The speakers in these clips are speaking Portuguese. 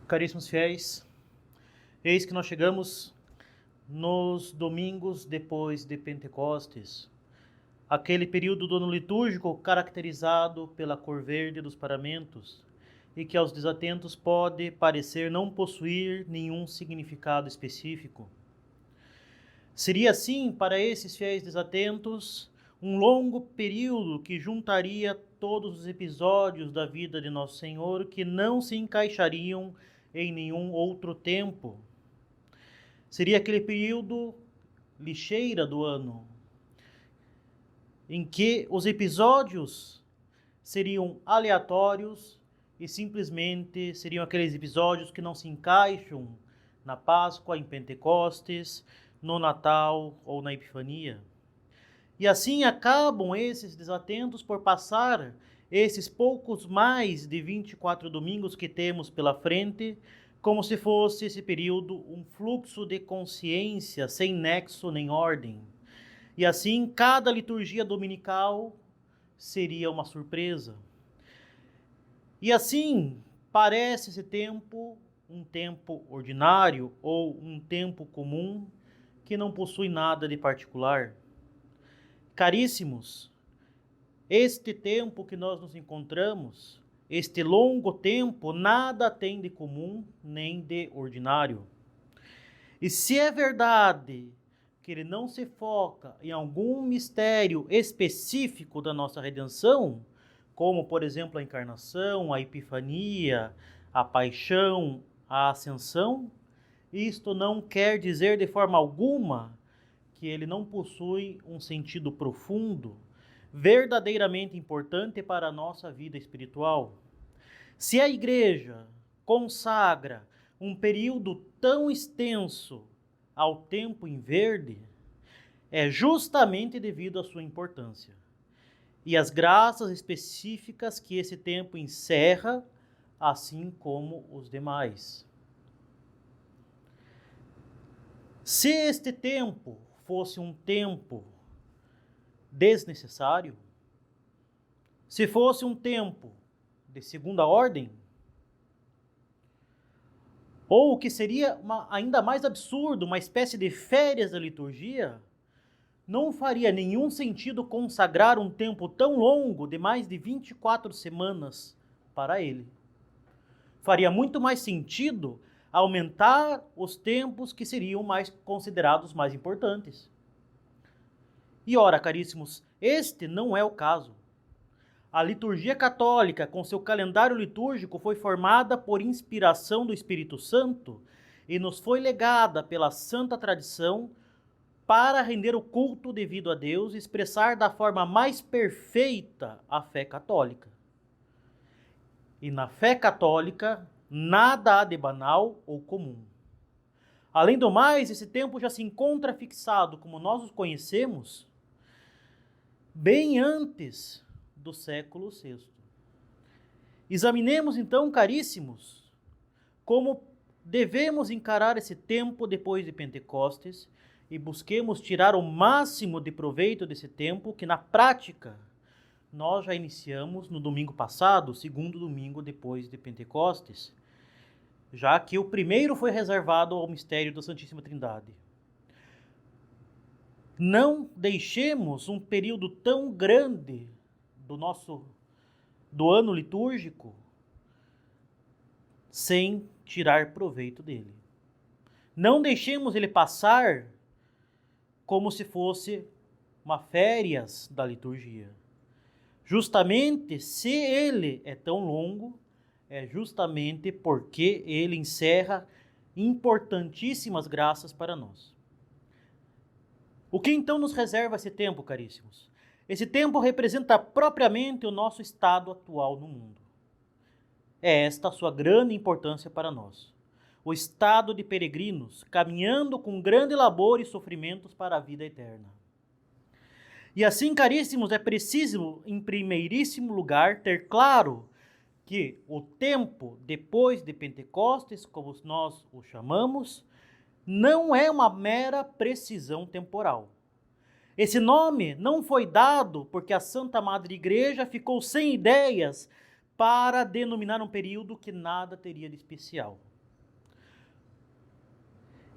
Caríssimos fiéis, eis que nós chegamos nos domingos depois de Pentecostes, aquele período do ano litúrgico caracterizado pela cor verde dos paramentos e que aos desatentos pode parecer não possuir nenhum significado específico. Seria assim, para esses fiéis desatentos, um longo período que juntaria todos os episódios da vida de Nosso Senhor que não se encaixariam em nenhum outro tempo. Seria aquele período lixeira do ano, em que os episódios seriam aleatórios e simplesmente seriam aqueles episódios que não se encaixam na Páscoa, em Pentecostes, no Natal ou na Epifania. E assim acabam esses desatentos por passar esses poucos mais de 24 domingos que temos pela frente, como se fosse esse período um fluxo de consciência sem nexo nem ordem. E assim cada liturgia dominical seria uma surpresa. E assim parece esse tempo um tempo ordinário ou um tempo comum que não possui nada de particular. Caríssimos, este tempo que nós nos encontramos, este longo tempo, nada tem de comum nem de ordinário. E se é verdade que ele não se foca em algum mistério específico da nossa redenção, como, por exemplo, a encarnação, a epifania, a paixão, a ascensão, isto não quer dizer de forma alguma que ele não possui um sentido profundo, verdadeiramente importante para a nossa vida espiritual. Se a Igreja consagra um período tão extenso ao tempo em verde, é justamente devido à sua importância e às graças específicas que esse tempo encerra, assim como os demais. Se este tempo fosse um tempo desnecessário, se fosse um tempo de segunda ordem, ou o que seria ainda mais absurdo, uma espécie de férias da liturgia, não faria nenhum sentido consagrar um tempo tão longo de mais de 24 semanas para ele. Faria muito mais sentido aumentar os tempos que seriam considerados mais importantes. E ora, caríssimos, este não é o caso. A liturgia católica, com seu calendário litúrgico, foi formada por inspiração do Espírito Santo e nos foi legada pela santa tradição para render o culto devido a Deus e expressar da forma mais perfeita a fé católica. E na fé católica, nada há de banal ou comum. Além do mais, esse tempo já se encontra fixado, como nós os conhecemos, bem antes do século VI. Examinemos então, caríssimos, como devemos encarar esse tempo depois de Pentecostes e busquemos tirar o máximo de proveito desse tempo que, na prática, nós já iniciamos no domingo passado, o segundo domingo depois de Pentecostes, já que o primeiro foi reservado ao mistério da Santíssima Trindade. Não deixemos um período tão grande do ano litúrgico sem tirar proveito dele. Não deixemos ele passar como se fosse uma férias da liturgia. Justamente se ele é tão longo, é justamente porque ele encerra importantíssimas graças para nós. O que então nos reserva esse tempo, caríssimos? Esse tempo representa propriamente o nosso estado atual no mundo. É esta a sua grande importância para nós. O estado de peregrinos, caminhando com grande labor e sofrimentos para a vida eterna. E assim, caríssimos, é preciso, em primeiríssimo lugar, ter claro que o tempo depois de Pentecostes, como nós o chamamos, não é uma mera precisão temporal. Esse nome não foi dado porque a Santa Madre Igreja ficou sem ideias para denominar um período que nada teria de especial.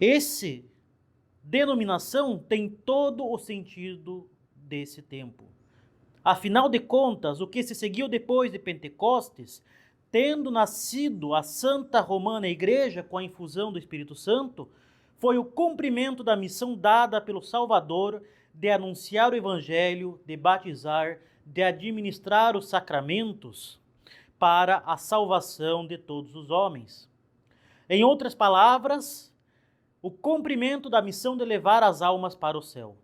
Essa denominação tem todo o sentido desse tempo. Afinal de contas, o que se seguiu depois de Pentecostes, tendo nascido a Santa Romana Igreja com a infusão do Espírito Santo, foi o cumprimento da missão dada pelo Salvador de anunciar o Evangelho, de batizar, de administrar os sacramentos para a salvação de todos os homens. Em outras palavras, o cumprimento da missão de levar as almas para o céu,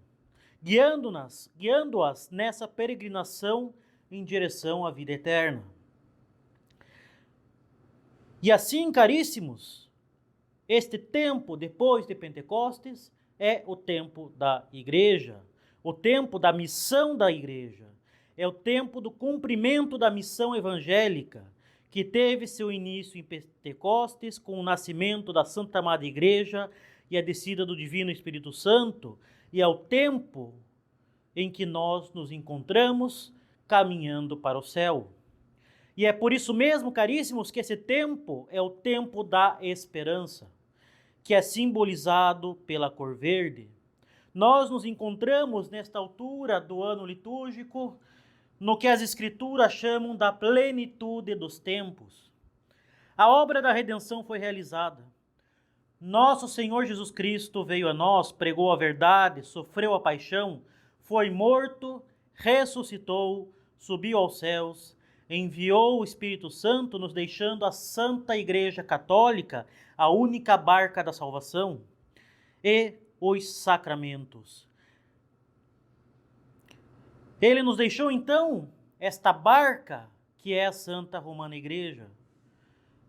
guiando-as nessa peregrinação em direção à vida eterna. E assim, caríssimos, este tempo depois de Pentecostes é o tempo da igreja, o tempo da missão da igreja, é o tempo do cumprimento da missão evangélica, que teve seu início em Pentecostes com o nascimento da Santa Amada Igreja e a descida do Divino Espírito Santo, e é o tempo em que nós nos encontramos caminhando para o céu. E é por isso mesmo, caríssimos, que esse tempo é o tempo da esperança, que é simbolizado pela cor verde. Nós nos encontramos nesta altura do ano litúrgico, no que as Escrituras chamam da plenitude dos tempos. A obra da redenção foi realizada. Nosso Senhor Jesus Cristo veio a nós, pregou a verdade, sofreu a paixão, foi morto, ressuscitou, subiu aos céus, enviou o Espírito Santo, nos deixando a Santa Igreja Católica, a única barca da salvação, e os sacramentos. Ele nos deixou, então, esta barca, que é a Santa Romana Igreja,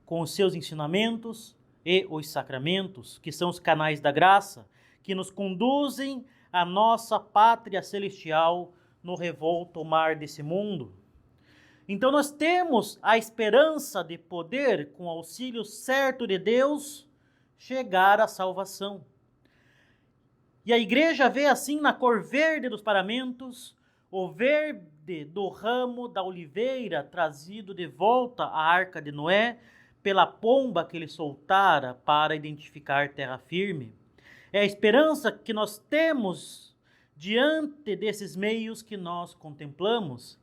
com os seus ensinamentos e os sacramentos, que são os canais da graça, que nos conduzem à nossa pátria celestial no revolto mar desse mundo. Então nós temos a esperança de poder, com o auxílio certo de Deus, chegar à salvação. E a igreja vê assim na cor verde dos paramentos, o verde do ramo da oliveira trazido de volta à arca de Noé, pela pomba que ele soltara para identificar terra firme. É a esperança que nós temos diante desses meios que nós contemplamos,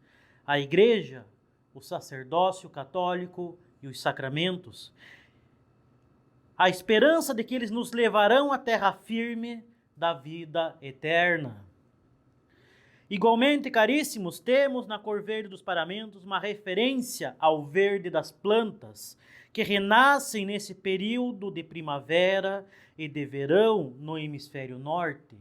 a igreja, o sacerdócio católico e os sacramentos. A esperança de que eles nos levarão à terra firme da vida eterna. Igualmente, caríssimos, temos na cor verde dos paramentos uma referência ao verde das plantas, que renascem nesse período de primavera e de verão no hemisfério norte.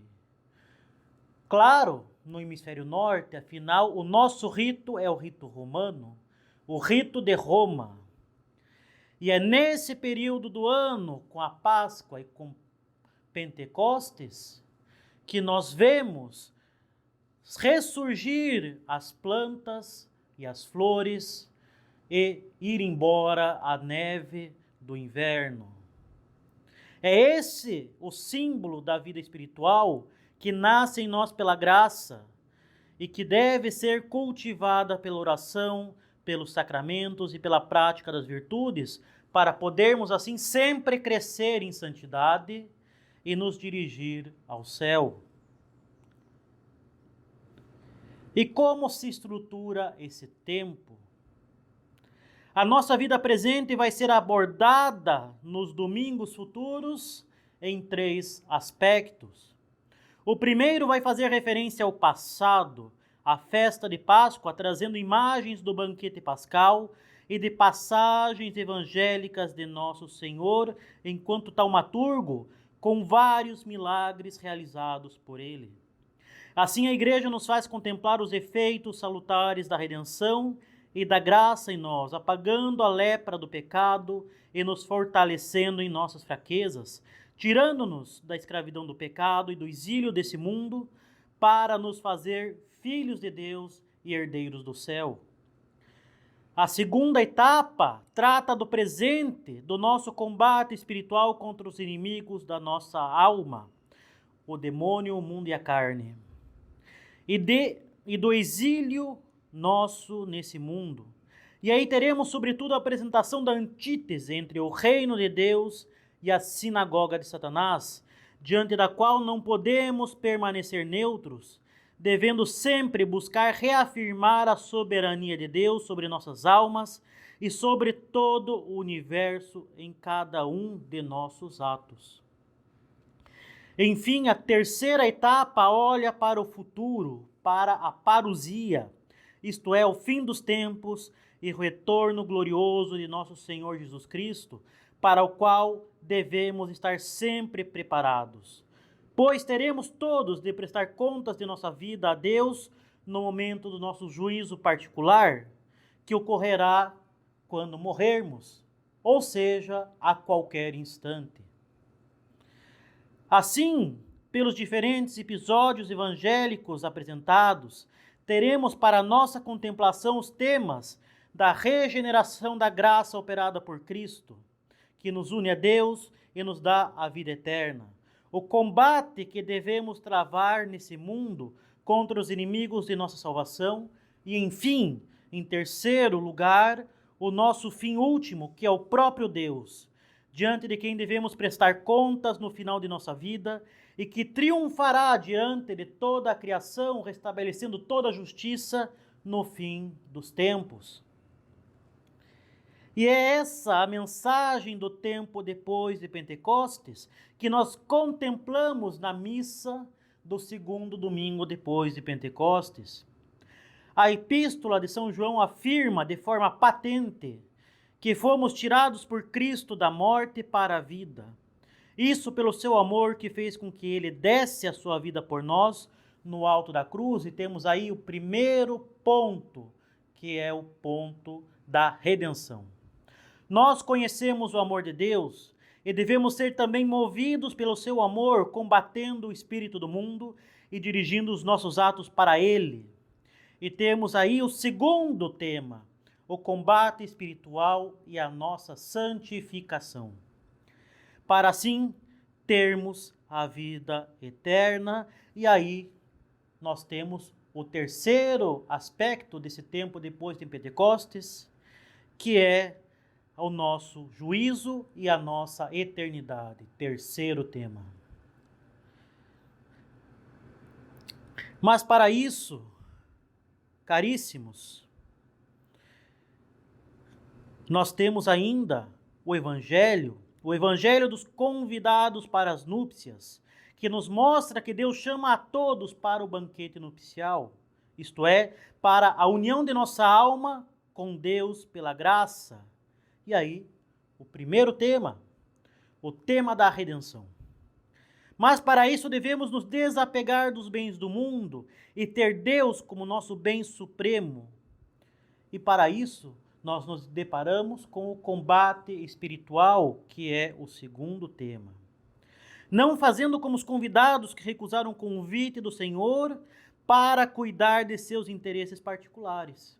Claro, no hemisfério norte, afinal, o nosso rito é o rito romano, o rito de Roma. E é nesse período do ano, com a Páscoa e com Pentecostes, que nós vemos ressurgir as plantas e as flores e ir embora a neve do inverno. É esse o símbolo da vida espiritual que nasce em nós pela graça e que deve ser cultivada pela oração, pelos sacramentos e pela prática das virtudes, para podermos assim sempre crescer em santidade e nos dirigir ao céu. E como se estrutura esse tempo? A nossa vida presente vai ser abordada nos domingos futuros em 3 aspectos. O primeiro vai fazer referência ao passado, à festa de Páscoa, trazendo imagens do banquete pascal e de passagens evangélicas de Nosso Senhor enquanto taumaturgo, com vários milagres realizados por ele. Assim, a igreja nos faz contemplar os efeitos salutares da redenção e da graça em nós, apagando a lepra do pecado e nos fortalecendo em nossas fraquezas, tirando-nos da escravidão do pecado e do exílio desse mundo, para nos fazer filhos de Deus e herdeiros do céu. A segunda etapa trata do presente, do nosso combate espiritual contra os inimigos da nossa alma, o demônio, o mundo e a carne. E do exílio nosso nesse mundo. E aí teremos, sobretudo, a apresentação da antítese entre o reino de Deus e a sinagoga de Satanás, diante da qual não podemos permanecer neutros, devendo sempre buscar reafirmar a soberania de Deus sobre nossas almas e sobre todo o universo em cada um de nossos atos. Enfim, a terceira etapa olha para o futuro, para a parousia, isto é, o fim dos tempos e o retorno glorioso de nosso Senhor Jesus Cristo, para o qual devemos estar sempre preparados. Pois teremos todos de prestar contas de nossa vida a Deus no momento do nosso juízo particular, que ocorrerá quando morrermos, ou seja, a qualquer instante. Assim, pelos diferentes episódios evangélicos apresentados, teremos para nossa contemplação os temas da regeneração da graça operada por Cristo, que nos une a Deus e nos dá a vida eterna. O combate que devemos travar nesse mundo contra os inimigos de nossa salvação. E, enfim, em terceiro lugar, o nosso fim último, que é o próprio Deus, diante de quem devemos prestar contas no final de nossa vida e que triunfará diante de toda a criação, restabelecendo toda a justiça no fim dos tempos. E é essa a mensagem do tempo depois de Pentecostes que nós contemplamos na missa do segundo domingo depois de Pentecostes. A epístola de São João afirma de forma patente que fomos tirados por Cristo da morte para a vida. Isso pelo seu amor que fez com que ele desse a sua vida por nós no alto da cruz. E temos aí o primeiro ponto, que é o ponto da redenção. Nós conhecemos o amor de Deus e devemos ser também movidos pelo seu amor, combatendo o espírito do mundo e dirigindo os nossos atos para ele. E temos aí o segundo tema, o combate espiritual e a nossa santificação, para assim termos a vida eterna. E aí nós temos o terceiro aspecto desse tempo depois de Pentecostes, que é o nosso juízo e a nossa eternidade. Terceiro tema. Mas para isso, caríssimos, nós temos ainda o Evangelho dos convidados para as núpcias, que nos mostra que Deus chama a todos para o banquete nupcial, isto é, para a união de nossa alma com Deus pela graça. E aí, o primeiro tema, o tema da redenção. Mas para isso devemos nos desapegar dos bens do mundo e ter Deus como nosso bem supremo. E para isso, nós nos deparamos com o combate espiritual, que é o segundo tema. Não fazendo como os convidados que recusaram o convite do Senhor para cuidar de seus interesses particulares.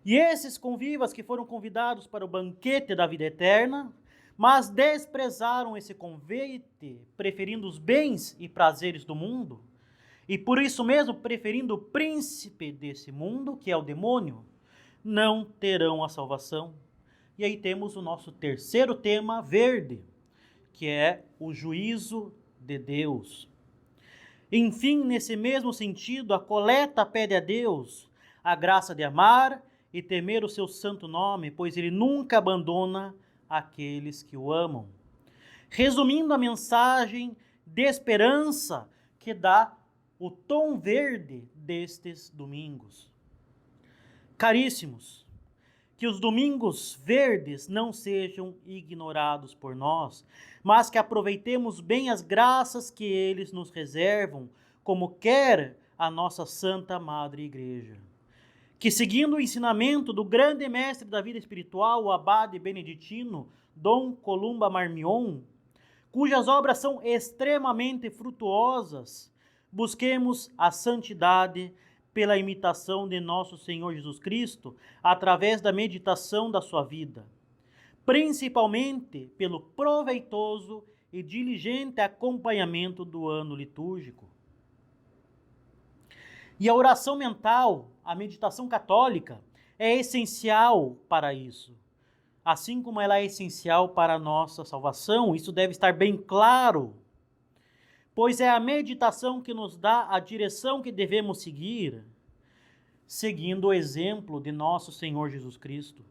E esses convivas que foram convidados para o banquete da vida eterna, mas desprezaram esse convite, preferindo os bens e prazeres do mundo, e por isso mesmo preferindo o príncipe desse mundo, que é o demônio, não terão a salvação. E aí temos o nosso terceiro tema verde, que é o juízo de Deus. Enfim, nesse mesmo sentido, a coleta pede a Deus a graça de amar e temer o seu santo nome, pois ele nunca abandona aqueles que o amam. Resumindo a mensagem de esperança que dá o tom verde destes domingos. Caríssimos, que os domingos verdes não sejam ignorados por nós, mas que aproveitemos bem as graças que eles nos reservam, como quer a nossa Santa Madre Igreja. Que, seguindo o ensinamento do grande mestre da vida espiritual, o abade beneditino Dom Columba Marmion, cujas obras são extremamente frutuosas, busquemos a santidade pela imitação de nosso Senhor Jesus Cristo, através da meditação da sua vida, principalmente pelo proveitoso e diligente acompanhamento do ano litúrgico. E a oração mental, a meditação católica, é essencial para isso. assim como ela é essencial para a nossa salvação. Isso deve estar bem claro, pois é a meditação que nos dá a direção que devemos seguir, seguindo o exemplo de nosso Senhor Jesus Cristo.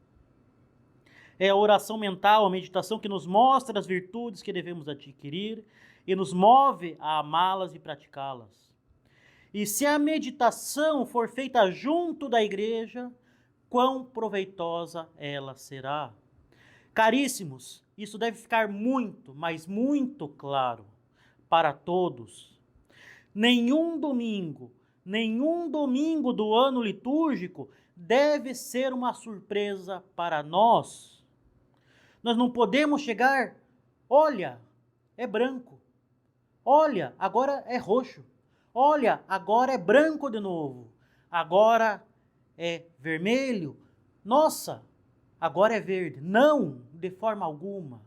É a oração mental, a meditação que nos mostra as virtudes que devemos adquirir e nos move a amá-las e praticá-las. E se a meditação for feita junto da igreja, quão proveitosa ela será. Caríssimos, isso deve ficar muito, mas muito claro para todos. Nenhum domingo do ano litúrgico deve ser uma surpresa para nós. Nós não podemos chegar, olha, é branco. Olha, agora é roxo. Olha, agora é branco de novo. Agora é vermelho. Nossa, agora é verde. Não, de forma alguma.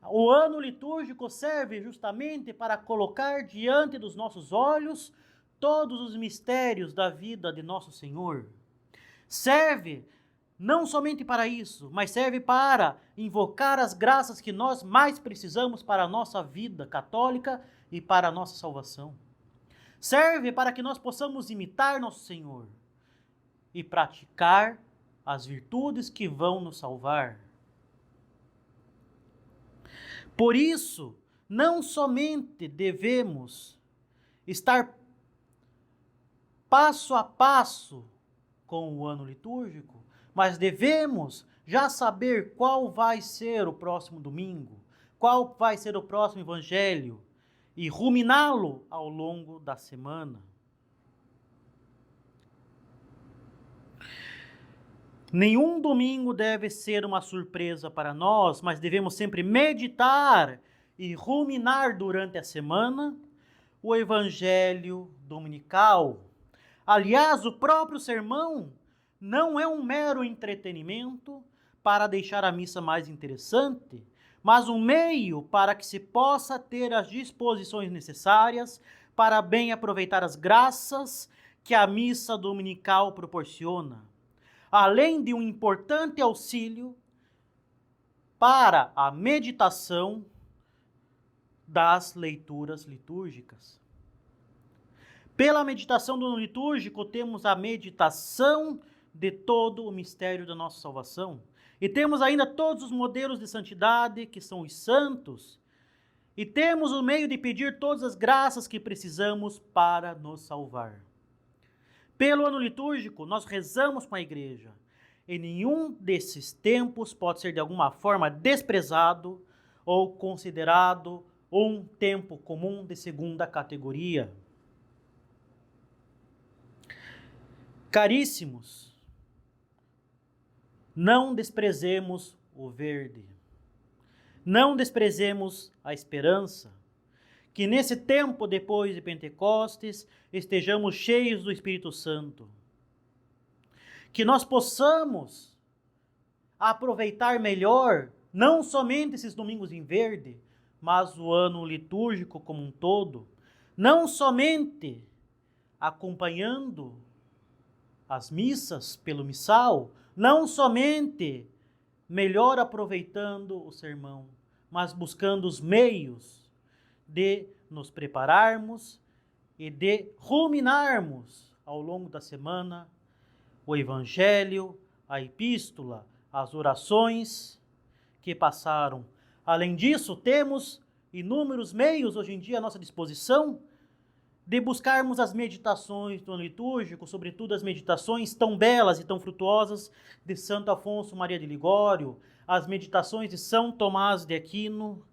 O ano litúrgico serve justamente para colocar diante dos nossos olhos todos os mistérios da vida de nosso Senhor. Serve não somente para isso, mas serve para invocar as graças que nós mais precisamos para a nossa vida católica e para a nossa salvação. Serve para que nós possamos imitar nosso Senhor e praticar as virtudes que vão nos salvar. Por isso, não somente devemos estar passo a passo com o ano litúrgico, mas devemos já saber qual vai ser o próximo domingo, qual vai ser o próximo evangelho e ruminá-lo ao longo da semana. Nenhum domingo deve ser uma surpresa para nós, mas devemos sempre meditar e ruminar durante a semana o evangelho dominical. Aliás, o próprio sermão não é um mero entretenimento para deixar a missa mais interessante, mas um meio para que se possa ter as disposições necessárias para bem aproveitar as graças que a missa dominical proporciona, além de um importante auxílio para a meditação das leituras litúrgicas. Pela meditação do ano litúrgico, temos a meditação de todo o mistério da nossa salvação. E temos ainda todos os modelos de santidade, que são os santos. E temos o meio de pedir todas as graças que precisamos para nos salvar. Pelo ano litúrgico, nós rezamos com a igreja. E nenhum desses tempos pode ser de alguma forma desprezado ou considerado um tempo comum de segunda categoria. Caríssimos, não desprezemos o verde. Não desprezemos a esperança. Que nesse tempo depois de Pentecostes estejamos cheios do Espírito Santo. Que nós possamos aproveitar melhor, não somente esses domingos em verde, mas o ano litúrgico como um todo, não somente acompanhando as missas pelo missal, não somente melhor aproveitando o sermão, mas buscando os meios de nos prepararmos e de ruminarmos ao longo da semana o Evangelho, a Epístola, as orações que passaram. Além disso, temos inúmeros meios hoje em dia à nossa disposição de buscarmos as meditações do ano litúrgico, sobretudo as meditações tão belas e tão frutuosas de Santo Afonso Maria de Ligório, as meditações de São Tomás de Aquino,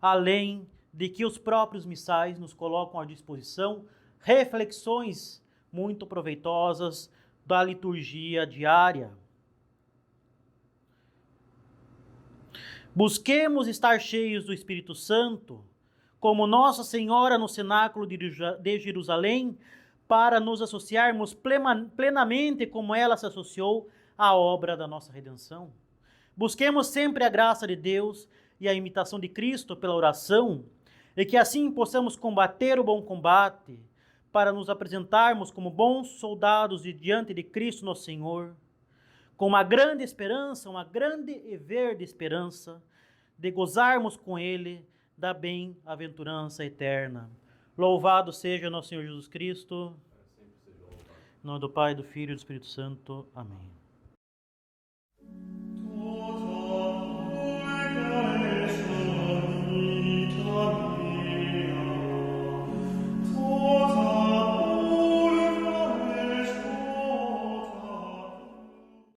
além de que os próprios missais nos colocam à disposição reflexões muito proveitosas da liturgia diária. Busquemos estar cheios do Espírito Santo, como Nossa Senhora no cenáculo de Jerusalém, para nos associarmos plenamente como ela se associou à obra da nossa redenção. Busquemos sempre a graça de Deus e a imitação de Cristo pela oração, e que assim possamos combater o bom combate, para nos apresentarmos como bons soldados diante de Cristo nosso Senhor, com uma grande esperança, uma grande e verde esperança, de gozarmos com Ele da bem-aventurança eterna. Louvado seja nosso Senhor Jesus Cristo. Em nome do Pai, do Filho e do Espírito Santo. Amém.